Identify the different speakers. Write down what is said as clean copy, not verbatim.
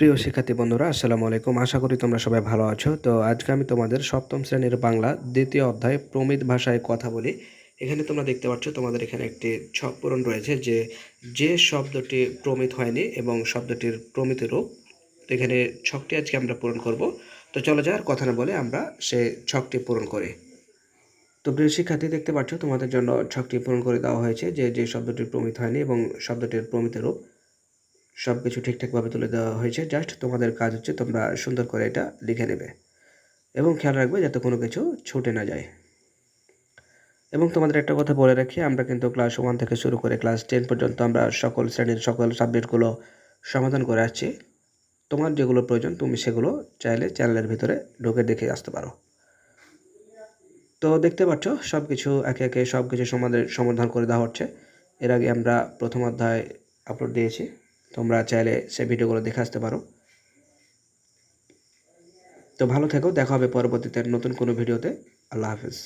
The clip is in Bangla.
Speaker 1: প্রিয় শিক্ষার্থী বন্ধুরা, আসসালামু আলাইকুম। আশা করি তোমরা সবাই ভালো আছো। তো আজকে আমি তোমাদের সপ্তম শ্রেণীর বাংলা দ্বিতীয় অধ্যায় প্রমিত ভাষায় কথা বলি। এখানে তোমরা দেখতে পাচ্ছ তোমাদের এখানে একটি ছক পূরণ রয়েছে যে শব্দটি প্রমিত হয়নি এবং শব্দটির প্রমিত রূপ। তো এখানে ছকটি আজকে আমরা পূরণ করব। তো চলো যাওয়ার কথা না বলে আমরা সে ছকটি পূরণ করি। তো প্রিয় শিক্ষার্থী, দেখতে পাচ্ছ তোমাদের জন্য ছকটি পূরণ করে দেওয়া হয়েছে যে শব্দটির প্রমিত হয়নি এবং শব্দটির প্রমিত রূপ সব কিছু ঠিকঠাকভাবে তুলে দেওয়া হয়েছে। জাস্ট তোমাদের কাজ হচ্ছে তোমরা সুন্দর করে এটা লিখে নেবে এবং খেয়াল রাখবে যাতে কোনো কিছু ছুটে না যায়। এবং তোমাদের একটা কথা বলে রাখি, আমরা কিন্তু ক্লাস 1 থেকে শুরু করে ক্লাস 10 পর্যন্ত আমরা সকল শ্রেণীর সকল সাবজেক্টগুলো সমাধান করে আসছি। তোমার যেগুলো প্রয়োজন তুমি সেগুলো চাইলে চ্যানেলের ভিতরে ঢুকে দেখে আসতে পারো। তো দেখতে পাচ্ছ সব কিছু একে একে সব কিছু সমাধান করে দেওয়া হচ্ছে। এর আগে আমরা প্রথম অধ্যায় আপলোড দিয়েছি, তোমরা চাইলে সেই ভিডিওগুলো দেখে আসতে পারো। তো ভালো থেকো, দেখা হবে পরবর্তীতে নতুন কোনো ভিডিওতে। আল্লাহ হাফেজ।